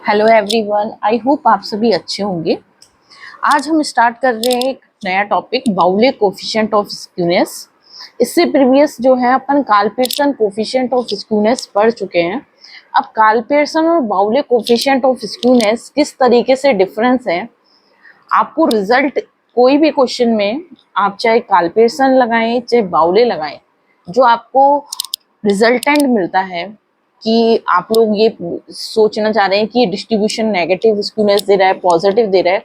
Hello everyone, I hope आप सभी अच्छे होंगे। आज हम स्टार्ट कर रहे हैं एक नया topic, Bowley coefficient of skewness. इससे प्रीवियस जो है अपन Karl Pearson coefficient of skewness पढ़ चुके हैं। अब कार्ल पियर्सन और बाउले कोफिशिएंट ऑफ स्क्यूनेस किस तरीके से डिफरेंस है, आपको रिजल्ट कोई भी क्वेश्चन में आप चाहे कार्ल पियर्सन लगाएं चाहे बाउले लगाएं, जो आपको रिजल्टेंट मिलता है कि आप लोग ये सोचना चाह रहे हैं कि डिस्ट्रीब्यूशन नेगेटिव स्क्यूनेस दे रहा है, पॉजिटिव दे रहा है,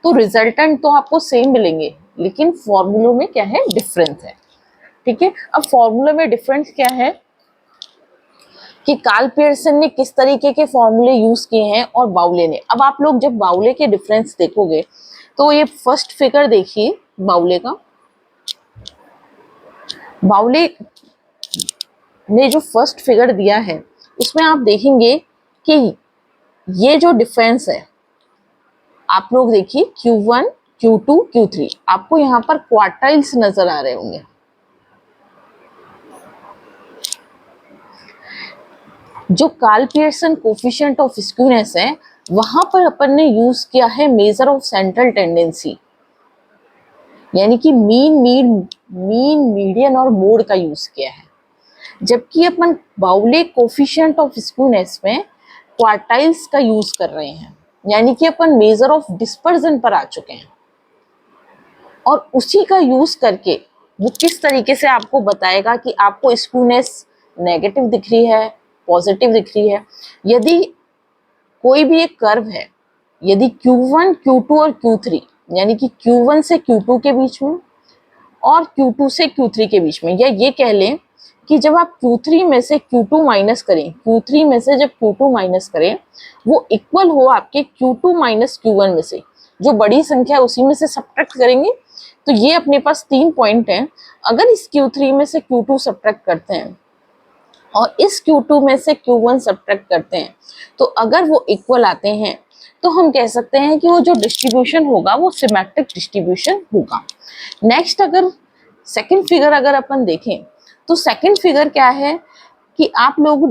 तो रिजल्टेंट तो आपको सेम मिलेंगे, लेकिन फॉर्मूलों में क्या है, डिफरेंस है। ठीक है, अब फॉर्मूले में डिफरेंस क्या है कि कार्ल पियर्सन ने किस तरीके के फॉर्मूले यूज किए हैं और बाउले ने। अब आप लोग जब बाउले के डिफरेंस देखोगे तो ये फर्स्ट फिगर देखिए बाउले का। बाउले ने जो फर्स्ट फिगर दिया है उसमें आप देखेंगे कि ये जो डिफरेंस है, आप लोग देखिए Q1, Q2, Q3, आपको यहाँ पर क्वार्टाइल्स नजर आ रहे होंगे। जो Karl Pearson coefficient of skewness है, वहां पर अपन ने यूज किया है मेजर ऑफ सेंट्रल टेंडेंसी, यानी कि मीन, मीडियन और मोड का यूज किया है। जबकि अपन बाउले कोफिशिएंट ऑफ स्क्यूनेस में क्वार्टाइल्स का यूज कर रहे हैं, यानी कि अपन मेजर ऑफ डिस्पर्जन पर आ चुके हैं। और उसी का यूज करके वो किस तरीके से आपको बताएगा कि आपको स्क्यूनेस नेगेटिव दिख रही है, पॉजिटिव दिख रही है। यदि कोई भी एक कर्व है, यदि Q1, Q2 और Q3, यानी कि Q1 से Q2 के बीच में और Q2 से Q3 के बीच में, या ये कह लें कि जब आप Q3 में से Q2 माइनस करें, Q3 में से जब Q2 माइनस करें, वो इक्वल हो आपके Q2 माइनस Q1 में से, जो बड़ी संख्या है उसी में से सब्ट्रैक्ट करेंगे। तो ये अपने पास 3 पॉइंट हैं। अगर इस Q3 में से Q2 सब्ट्रैक्ट करते हैं और इस Q2 में से Q1 सब्ट्रैक्ट करते हैं, तो अगर वो इक्वल आते हैं तो हम कह सकते हैं कि वो जो डिस्ट्रीब्यूशन होगा वो सिमेट्रिक डिस्ट्रीब्यूशन होगा। नेक्स्ट, अगर सेकंड फिगर अगर अपन देखें तो सेकंड फिगर क्या है कि आप लोग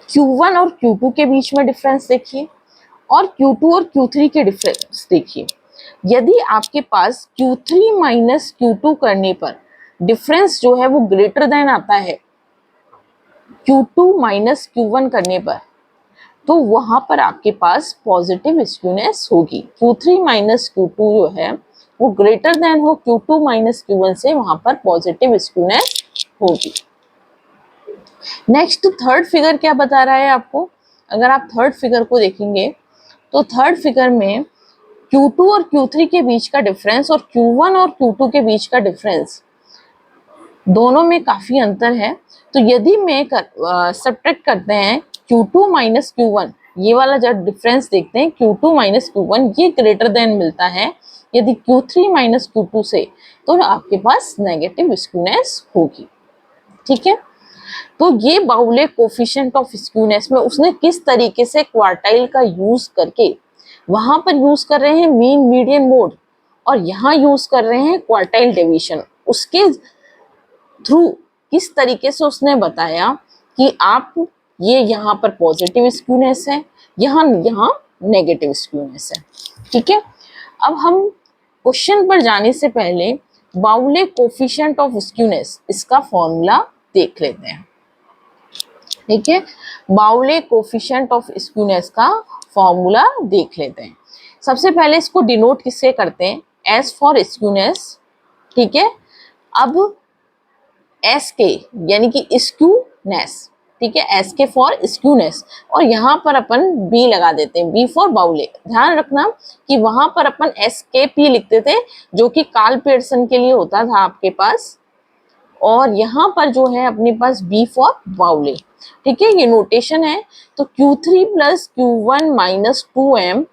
Q1 और Q2 के बीच में डिफरेंस देखिए और Q2 और Q3 के डिफरेंस देखिए। यदि आपके पास Q3 माइनस Q2 करने पर डिफरेंस जो है वो ग्रेटर देन आता है Q2 माइनस Q1 करने पर, तो वहां पर आपके पास पॉजिटिव स्क्यूनेस होगी। Q3 माइनस Q2 जो है वो ग्रेटर देन हो Q2 माइनस Q1 से, वहां पर पॉजिटिव स्क्यूनेस होगी। नेक्स्ट, थर्ड फिगर क्या बता रहा है आपको? अगर आप थर्ड फिगर को देखेंगे तो थर्ड फिगर में Q2 और Q3 के बीच का डिफरेंस और Q1 और Q2 के बीच का डिफरेंस, दोनों में काफी अंतर है। तो यदि मैं सब्ट्रैक्ट करते हैं Q2 माइनस Q1, ये वाला जब डिफरेंस देखते हैं Q2 माइनस Q1, ये ग्रेटर देन मिलता है यदि Q3 माइनस Q2 से, तो आपके पास नेगेटिव स्क्यूनेस होगी। ठीक है, तो ये बाउले कोफिशिएंट ऑफ स्क्यूनेस में उसने किस तरीके से क्वार्टाइल का यूज करके, वहां पर यूज कर रहे हैं मीन, मीडियन, मोड, और यहाँ यूज कर रहे हैं क्वार्टाइल डिवीजन, उसके थ्रू किस तरीके से उसने बताया कि आप ये यहाँ पर पॉजिटिव स्क्यूनेस है, यहाँ नेगेटिव स्क्यूनेस है। ठीक है, अब हम क्वेश्चन पर जाने से पहले बाउले कोफिशिएंट ऑफ स्क्यूनेस, इसका फॉर्मूला देख लेते हैं। ठीक है, बाउले कोफिशिएंट ऑफ स्क्यूनेस का फॉर्मूला देख लेते हैं। सबसे पहले इसको डिनोट किससे करते हैं? S for skewness. ठीक है, अब एस के यानी कि स्क्यूनेस, ठीक है, एस के फॉर स्क्यूनेस, और यहाँ पर अपन बी लगा देते हैं, बी फॉर बाउले। ध्यान रखना कि वहां पर अपन एस के पी लिखते थे, जो कि कार्ल पियर्सन के लिए होता था आपके पास, और यहाँ पर जो है अपने पास बी फॉर बाउले। ठीक है, ये नोटेशन है। तो Q3 plus Q1 minus 2m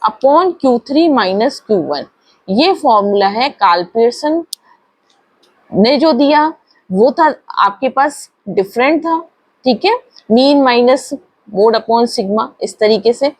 upon Q3 minus Q1, ये फॉर्मूला है कार्ल पियर्सन ने जो दिया, वो था आपके पास डिफरेंट था। ठीक है, mean minus mode upon sigma, इस तरीके से,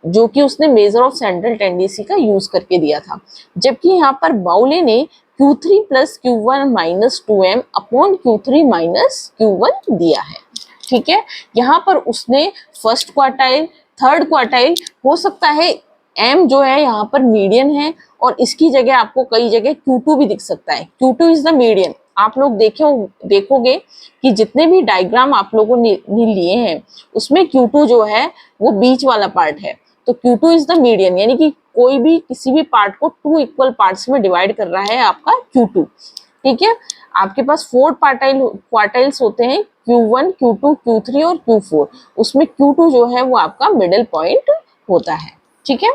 जो कि उसने मेजर ऑफ सेंट्रल टेंडेंसी का यूज करके दिया था। जबकि यहाँ पर बाउले ने Q3 plus Q1 minus 2m upon Q3 minus Q1 दिया है। ठीक है, यहाँ पर उसने फर्स्ट क्वार्टाइल, थर्ड क्वार्टाइल, हो सकता है एम जो है यहाँ पर मीडियन है, और इसकी जगह आपको कई जगह Q2 भी दिख सकता है। Q2 is the median. आप लोग देखोगे कि जितने भी डायग्राम आप लोगों ने लिए हैं उसमें Q2 जो है वो बीच वाला पार्ट है, तो Q2 इज द मीडियन, यानी कि कोई भी किसी भी पार्ट को 2 इक्वल पार्ट्स में डिवाइड कर रहा है आपका Q2। ठीक है, आपके पास 4 क्वार्टाइल्स होते हैं, Q1, Q2, Q3 और Q4। उसमें Q2 जो है वो आपका मिडिल पॉइंट होता है। ठीक है,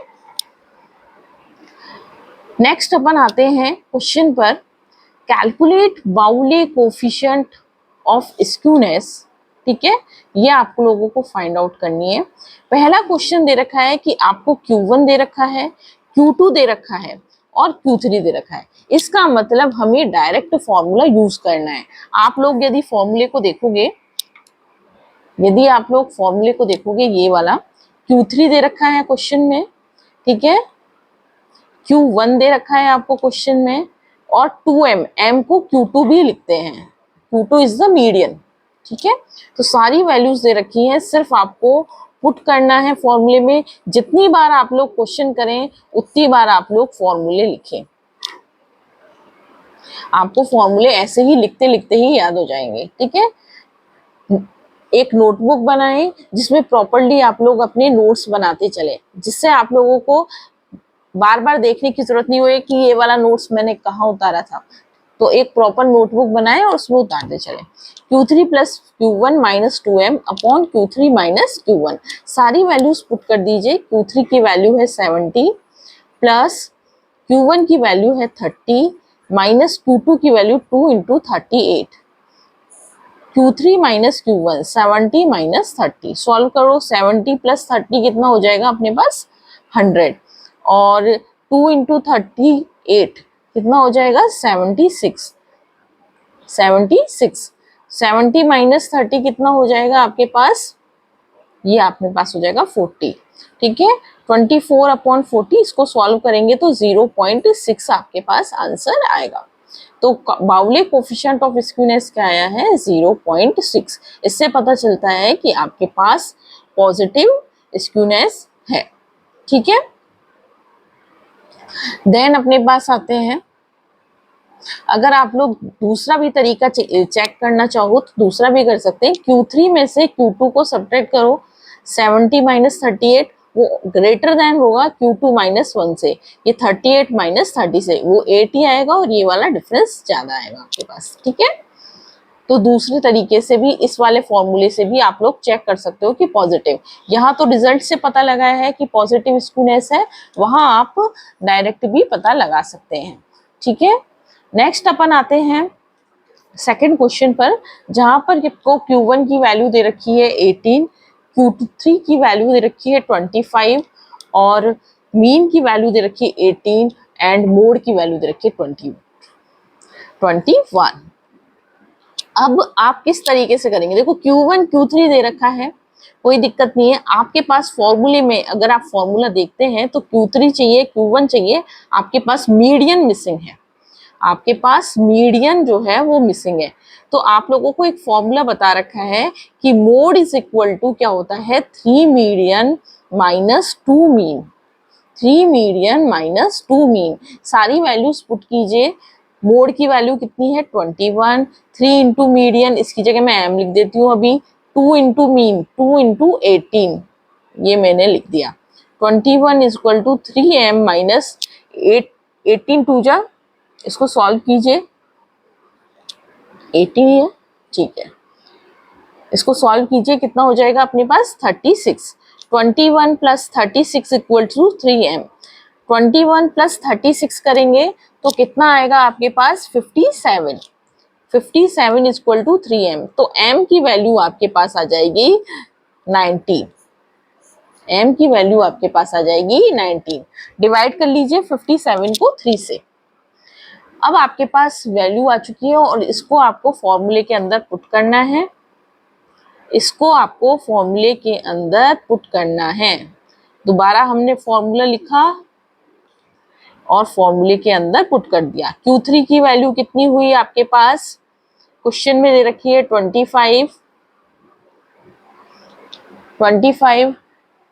नेक्स्ट अपन आते हैं क्वेश्चन पर। कैलकुलेट बाउले कोफिशिएंट ऑफ स्क्यूनेस। ठीक है, ये आप लोगों को फाइंड आउट करनी है। पहला क्वेश्चन दे रखा है कि आपको Q1 दे रखा है, Q2 दे रखा है और Q3 दे रखा है। इसका मतलब हमें डायरेक्ट फॉर्मूला यूज करना है। आप लोग यदि फॉर्मूले को देखोगे, यदि आप लोग फॉर्मूले को देखोगे, ये वाला Q3 दे रखा है क्वेश्चन में, ठीक है, Q1 दे रखा है आपको क्वेश्चन में, और 2m, m को Q2 भी लिखते हैं, Q2 इज द मीडियन। ठीक है, तो सारी वैल्यूज दे रखी हैं, सिर्फ आपको पुट करना है फॉर्मूले में। जितनी बार आप लोग क्वेश्चन करें उतनी बार आप लोग फॉर्मूले लिखें। आपको फॉर्मूले ऐसे ही लिखते लिखते ही याद हो जाएंगे। ठीक है, एक नोटबुक बनाएं जिसमें प्रॉपर्ली आप लोग अपने नोट्स बनाते चले, जिससे आप लोगों को बार बार देखने की जरूरत नहीं होगी कि ये वाला नोट्स मैंने कहाँ उतारा था। तो एक प्रॉपर नोटबुक बनाएं और उसमें उतारते चले। Q3 plus Q1 minus 2m upon Q3 minus Q1। सारी वैल्यूज पुट कर दीजिए। Q3 की वैल्यू है 70 प्लस Q1 की वैल्यू है 30 माइनस Q2 की value 2 into 38। Q3 minus Q1, 70 minus 30। Solve करो, 70 प्लस 30 कितना हो जाएगा अपने पास 100, और 2 इंटू 38 कितना हो जाएगा 76। 70 माइनस 30 कितना हो जाएगा आपके पास, ये आपके पास हो जाएगा 40। ठीक है, 24 अपॉन 40, इसको सॉल्व करेंगे तो 0.6 आपके पास आंसर आएगा। तो बाउले कोफिशिएंट ऑफ स्क्यूनेस क्या आया है 0.6। इससे पता चलता है कि आपके पास पॉजिटिव स्क्यूनेस है। ठीक है, देन अपने पास आते हैं, अगर आप लोग दूसरा भी तरीका चेक करना चाहो तो दूसरा भी कर सकते हैं। Q3 में से Q2 को सब्ट्रैक्ट करो, 70 माइनस 38 वो ग्रेटर देन होगा Q2 माइनस 1 से, ये 38 माइनस 30 से, वो 80 आएगा और ये वाला डिफरेंस ज्यादा आएगा आपके पास। ठीक है, तो दूसरे तरीके से भी, इस वाले फॉर्मूले से भी आप लोग चेक कर सकते हो कि पॉजिटिव, यहाँ तो रिजल्ट से पता लगा है कि पॉजिटिव स्क्यूनेस है, वहां आप डायरेक्ट भी पता लगा सकते हैं। ठीक है, नेक्स्ट अपन आते हैं सेकंड क्वेश्चन पर, जहां पर आपको Q1 की वैल्यू दे रखी है 18, Q3 की वैल्यू दे रखी है 25, और मीन की वैल्यू दे रखी है 18 एंड मोड की वैल्यू दे रखी है 21। अब आप किस तरीके से करेंगे, देखो Q1 Q3 दे रखा है, कोई दिक्कत नहीं है। आपके पास फॉर्मूले में अगर आप फॉर्मूला देखते हैं तो Q3 चाहिए, Q1 चाहिए, आपके पास मीडियन मिसिंग है, आपके पास मीडियन जो है वो मिसिंग है। तो आप लोगों को एक फॉर्मूला बता रखा है कि मोड इज इक्वल टू क्या होता है 3 median minus 2 mean, 3 median minus 2 mean. सारी वैल्यूज पुट कीजिए। मोड की वैल्यू कितनी है 21, 3 इंटू मीडियन, इसकी जगह मैं m लिख देती हूँ अभी, 2 इंटू मीन 2 इंटू 18, ये मैंने लिख दिया। 21 is equal to 3m minus 18 टू जा, इसको सॉल्व कीजिए, 80 है, ठीक है, इसको सॉल्व कीजिए, कितना हो जाएगा अपने पास 36। 21 plus 36 equal to 3m, 21 plus 36 करेंगे तो कितना आएगा आपके पास 57। 57 इज इक्वल टू 3m, तो m की वैल्यू आपके पास आ जाएगी 19, m की वैल्यू आपके पास आ जाएगी 19। डिवाइड कर लीजिए 57 को 3 से। अब आपके पास वैल्यू आ चुकी है और इसको आपको फॉर्मूले के अंदर पुट करना है, इसको आपको फॉर्मूले के अंदर पुट करना है। दोबारा हमने फॉर्मूला लिखा और फॉर्मूले के अंदर पुट कर दिया। Q3 की वैल्यू कितनी हुई आपके पास, क्वेश्चन में दे रखी है 25, 25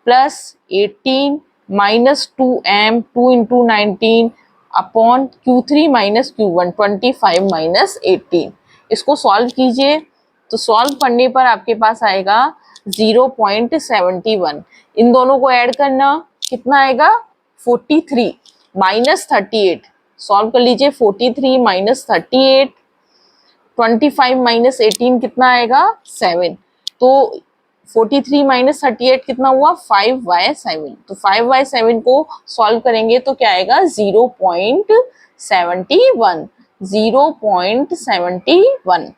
plus 18 minus 2m, 2 into 19 upon Q3 minus Q1, 25 minus 18। इसको सॉल्व कीजिए तो सॉल्व करने पर आपके पास आएगा 0.71। इन दोनों को ऐड करना कितना आएगा 43 माइनस 38। सॉल्व कर लीजिए 43 माइनस 38, 25 माइनस 18 कितना आएगा 7। तो 43 माइनस 38 कितना हुआ 5/7। तो 5/7 को सॉल्व करेंगे तो क्या आएगा 0.71, 0.71।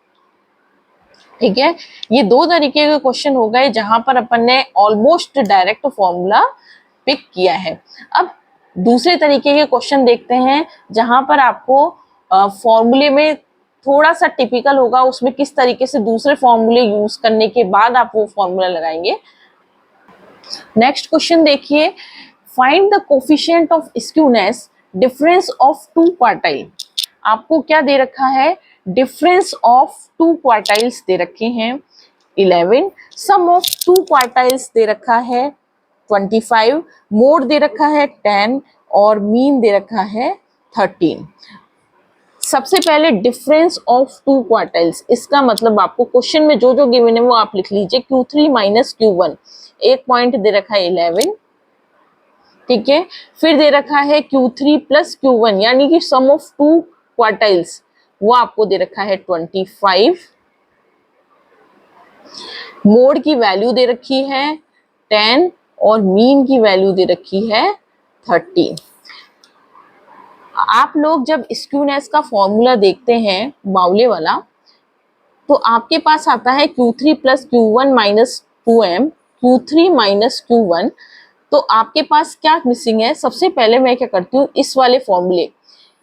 ठीक है, ये दो तरीके के क्वेश्चन हो गए जहां पर अपन ने ऑलमोस्ट डायरेक्ट फॉर्मूला पिक किया है। अब दूसरे तरीके के क्वेश्चन देखते हैं जहां पर आपको फॉर्मूले में थोड़ा सा टिपिकल होगा, उसमें किस तरीके से दूसरे फॉर्मूले यूज करने के बाद आप वो फॉर्मूला लगाएंगे। नेक्स्ट क्वेश्चन देखिए, find the coefficient of skewness difference of two quartile. आपको क्या दे रखा है, डिफरेंस ऑफ टू क्वार्टाइल्स दे रखे हैं 11, सम ऑफ टू क्वार्टाइल्स दे रखा है 25, मोड दे रखा है 10 और मीन दे रखा है 13। सबसे पहले डिफरेंस ऑफ टू क्वार्टाइल्स, इसका मतलब आपको क्वेश्चन में जो जो गिवन है वो आप लिख लीजिए। Q3 माइनस Q1, एक पॉइंट दे रखा है 11, ठीक है। फिर दे रखा है Q3 प्लस Q1 यानी कि सम ऑफ टू क्वार्टाइल्स, वो आपको दे रखा है 25। मोड की वैल्यू दे रखी है 10 और मीन की वैल्यू दे रखी है 30। आप लोग जब स्क्यूनेस का फॉर्मूला देखते हैं बाउले वाला, तो आपके पास आता है Q3 plus Q1 minus 2m, Q3 minus Q1। तो आपके पास क्या मिसिंग है, सबसे पहले मैं क्या करती हूँ, इस वाले फॉर्मूले,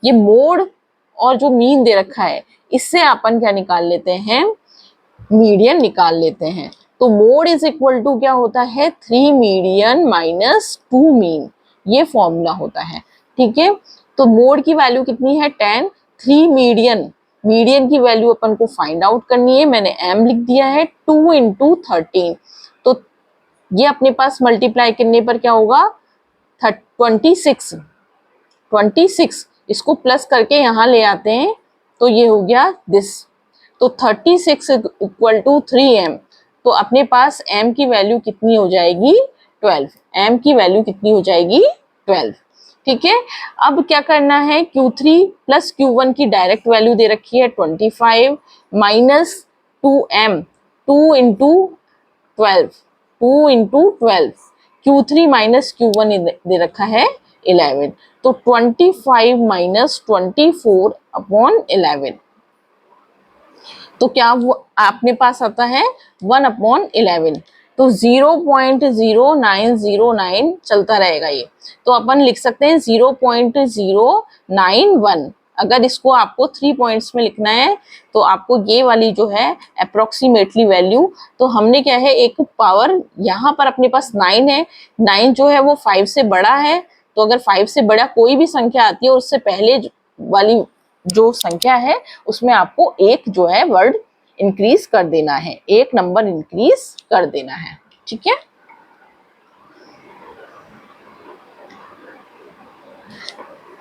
ये मोड और जो मीन दे रखा है इससे अपन क्या निकाल लेते हैं, मीडियन निकाल लेते हैं। तो मोड इज इक्वल टू क्या होता है 3 मीडियन माइनस 2 मीन, ये फॉर्मूला होता है। ठीक है, तो मोड की वैल्यू कितनी है 10, 3 मीडियन, मीडियन की वैल्यू अपन को फाइंड आउट करनी है, मैंने m लिख दिया है 2 इंटू 13। तो ये अपने पास मल्टीप्लाई करने पर क्या होगा 26, इसको प्लस करके यहाँ ले आते हैं तो ये हो गया दिस। तो 36 इक्वल टू 3m, तो अपने पास m की वैल्यू कितनी हो जाएगी 12, m की वैल्यू कितनी हो जाएगी 12। ठीक है, अब क्या करना है, Q3 प्लस Q1 की डायरेक्ट वैल्यू दे रखी है 25 minus 2m, 2 into 12, 2 into 12, Q3 minus Q1 दे रखा है 11। तो 25 माइनस 24 अपॉन 11, तो क्या वो आपने पास आता है 1 अपॉन 11। तो 0.0909 चलता रहेगा ये, तो अपन लिख सकते हैं 0.091। अगर इसको आपको 3 पॉइंट्स में लिखना है तो आपको ये वाली जो है अप्रोक्सीमेटली वैल्यू, तो हमने क्या है एक पावर यहाँ पर अपने पास 9 है, 9 जो है वो 5 से बड़ा है। तो अगर 5 से बड़ा कोई भी संख्या आती है उससे पहले वाली जो संख्या है उसमें आपको एक जो है वर्ड इंक्रीज कर देना है, एक नंबर इंक्रीज कर देना है। ठीक है,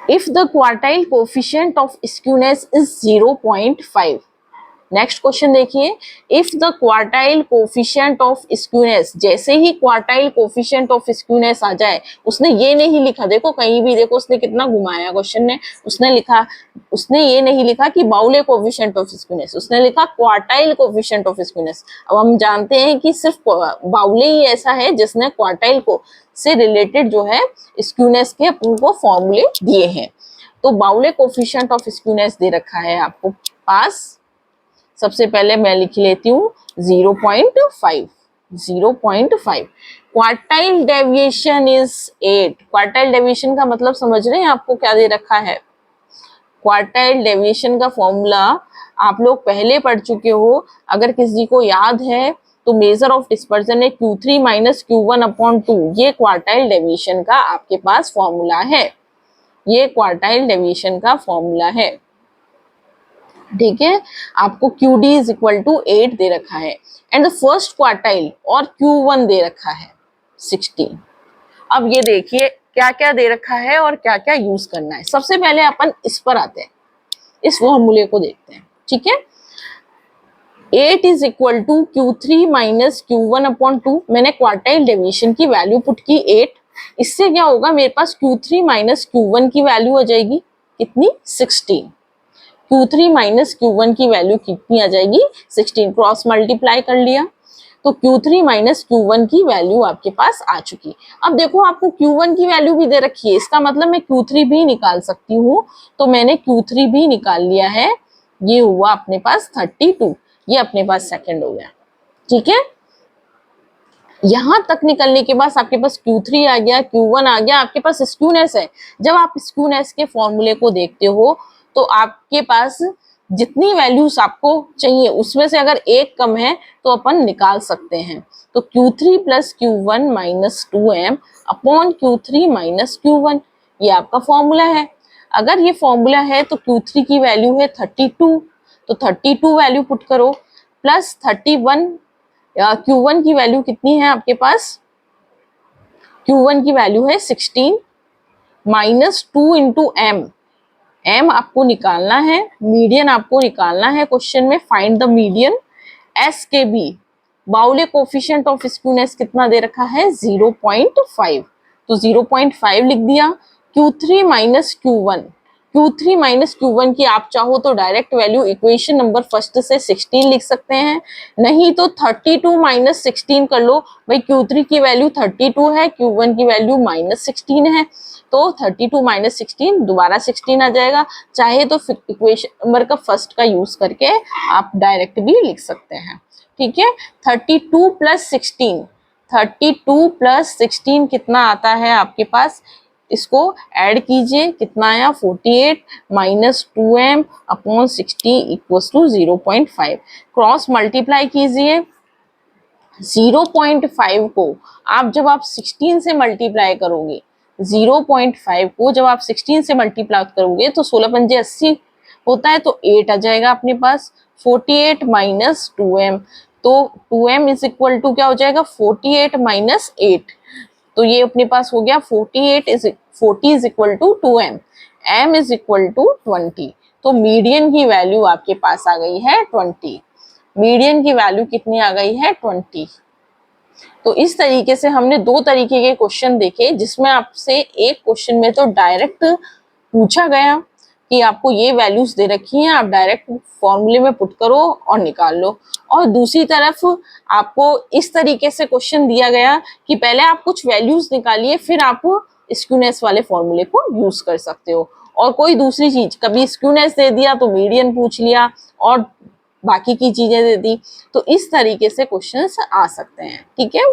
if the quartile coefficient of skewness is 0.5। Next question देखिए, if the quartile coefficient of skewness, जैसे ही क्वार्टाइल कोफिशिएंट ऑफ स्क्यूनेस आ जाए, उसने ये नहीं लिखा, देखो कहीं भी देखो उसने कितना घुमाया क्वेश्चन ने, उसने ये नहीं लिखा कि बाउले कोफिशिएंट ऑफ स्क्यूनेस, उसने लिखा क्वार्टाइल कोफिशिएंट ऑफ स्क्यूनेस। अब हम जानते हैं कि सिर्फ बाउले ही ऐसा है जिसने क्वार्टाइल को से रिलेटेड जो है स्क्यूनेस के अपन को फॉर्मूले दिए हैं। तो बाउले कोफिशिएंट ऑफ स्क्यूनेस दे रखा है आपको पास, सबसे पहले मैं लिख लेती हूँ 0.5, 0.5। Quartile deviation is 8। Quartile deviation का मतलब समझ रहे हैं आपको क्या दे रखा है, क्वार्टाइल डेविएशन का फॉर्मूला आप लोग पहले पढ़ चुके हो। अगर किसी को याद है तो मेजर ऑफ डिस्पर्जन है Q3 माइनस Q1 अपॉन 2, ये क्वार्टाइल डेविएशन का आपके पास फॉर्मूला है, ये क्वार्टाइल डेविएशन का फॉर्मूला है। ठीक है, आपको QD इज इक्वल टू 8 दे रखा है एंड द फर्स्ट क्वार्टाइल और Q1 दे रखा है 16। अब ये देखिए क्या क्या दे रखा है और क्या क्या यूज करना है। सबसे पहले अपन इस पर आते हैं, इस फॉर्मूले को देखते हैं। ठीक है, 8 is equal to Q3 minus Q1 upon 2। मैंने क्वार्टाइल डेविएशन की वैल्यू पुट की 8। इससे क्या होगा, मेरे पास Q3 माइनस Q1 की वैल्यू आ जाएगी कितनी, 16। Q3 माइनस Q1 की वैल्यू कितनी आ जाएगी, 16। क्रॉस मल्टीप्लाई कर लिया तो Q3 माइनस Q1 की वैल्यू आपके पास आ चुकी। अब देखो आपको Q1 की वैल्यू भी दे रखी है, इसका मतलब मैं Q3 भी निकाल सकती हूँ। तो मैंने Q3 भी निकाल लिया है, ये हुआ अपने पास 32, ये अपने पास सेकंड हो गया। ठीक है, यहां तक निकलने के बाद आपके पास Q3 आ गया, Q1 आ गया, आपके पास स्क्यूनेस है। जब आप स्क्यूनेस के फॉर्मूले को देखते हो तो आपके पास जितनी वैल्यूज आपको चाहिए उसमें से अगर एक कम है तो अपन निकाल सकते हैं। तो Q3 plus Q1 minus 2m upon Q3 minus Q1, ये आपका फॉर्मूला है। अगर ये फॉर्मूला है तो Q3 की वैल्यू है 32, तो 32 वैल्यू पुट करो प्लस 31। Q1 की वैल्यू कितनी है आपके पास, Q1 की वैल्यू है 16 माइनस 2 इंटू एम। एम आपको निकालना है, मीडियन आपको निकालना है क्वेश्चन में, फाइंड द मीडियन। एस के बी बाउले कोफिशिएंट ऑफ स्क्यूनेस कितना दे रखा है, 0.5, तो 0.5 लिख दिया। Q3 minus Q1, Q3 minus Q1 की आप चाहो तो direct value equation number first से 16 लिख सकते हैं, नहीं तो 32 माइनस 16 कर लो। भाई Q3 की वैल्यू 32 है, Q1 की वैल्यू माइनस 16 है, तो 32 माइनस 16 दोबारा 16 आ जाएगा। चाहे तो इक्वेशन नंबर का फर्स्ट का यूज करके आप डायरेक्ट भी लिख सकते हैं। ठीक है, 32 प्लस 16, 32 प्लस 16 कितना आता है आपके पास, इसको ऐड कीजिए, कितना आया 48 minus 2m upon 60 equals to 0.5। Cross multiply कीजिए, 0.5 को आप जब आप 16 से मल्टीप्लाई करोगे, 0.5 को जब आप 16 से मल्टीप्लाई करोगे तो 16 पंजे 80 होता है, तो 8 आ जाएगा अपने पास। 48 माइनस 2m, तो 2m इज इक्वल टू क्या हो जाएगा, 48 माइनस 8, तो ये अपने पास हो गया 40 is equal to 2m, m is equal to 20। तो मीडियन की वैल्यू आपके पास आ गई है 20। मीडियन की वैल्यू कितनी आ गई है, 20। तो इस तरीके से हमने दो तरीके के क्वेश्चन देखे, जिसमें आपसे एक क्वेश्चन में तो डायरेक्ट पूछा गया कि आपको ये वैल्यूज दे रखी हैं, आप डायरेक्ट फॉर्मूले में पुट करो और निकाल लो, और दूसरी तरफ आपको इस तरीके से क्वेश्चन दिया गया कि पहले आप कुछ वैल्यूज निकालिए फिर आप स्क्यूनेस वाले फॉर्मूले को यूज कर सकते हो। और कोई दूसरी चीज, कभी स्क्यूनेस दे दिया तो मीडियन पूछ लिया और बाकी की चीजें दे दी, तो इस तरीके से क्वेश्चंस आ सकते हैं। ठीक है,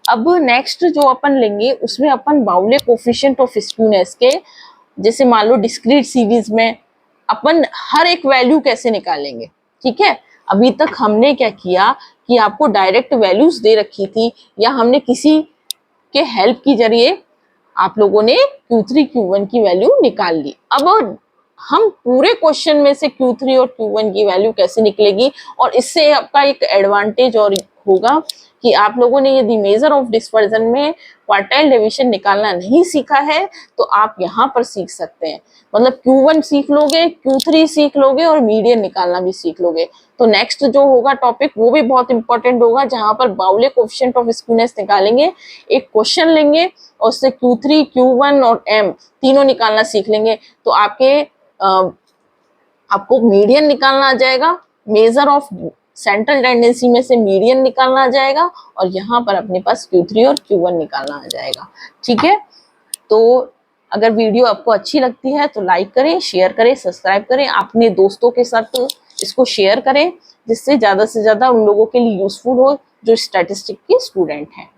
अब नेक्स्ट जो अपन लेंगे उसमें अपन बाउले कोफिशिएंट ऑफ स्क्यूनेस के, जैसे मान लो डिस्क्रीट सीरीज में अपन हर एक वैल्यू कैसे निकालेंगे। ठीक है, अभी तक हमने क्या किया कि आपको डायरेक्ट वैल्यूज दे रखी थी या हमने किसी के हेल्प के जरिए आप लोगों ने Q3 Q1 की वैल्यू निकाल ली। अब हम पूरे क्वेश्चन में से Q3 और Q1 की वैल्यू कैसे निकलेगी, और इससे आपका एक एडवांटेज और होगा कि आप लोगों ने यदि मेजर ऑफ डिस्पर्जन में क्वार्टाइल डिवीजन निकालना नहीं सीखा है तो आप यहाँ पर सीख सकते हैं। मतलब Q1 सीख लोगे, Q3 सीख लोगे और मीडियन निकालना भी सीख लोगे। तो नेक्स्ट जो होगा टॉपिक वो भी बहुत इंपॉर्टेंट होगा, जहां पर बाउले कोफिशिएंट ऑफ स्क्यूनेस निकालेंगे। एक क्वेश्चन लेंगे और उससे Q3 Q1 और M तीनों निकालना सीख लेंगे, तो आपको मीडियन निकालना आ जाएगा, मेजर ऑफ सेंट्रल टेंडेंसी में से मीडियन निकालना आ जाएगा, और यहाँ पर अपने पास Q3 और Q1 निकालना आ जाएगा। ठीक है, तो अगर वीडियो आपको अच्छी लगती है तो लाइक करें, शेयर करें, सब्सक्राइब करें, अपने दोस्तों के साथ इसको शेयर करें, जिससे ज़्यादा से ज़्यादा उन लोगों के लिए यूजफुल हो जो स्टैटिस्टिक के स्टूडेंट हैं।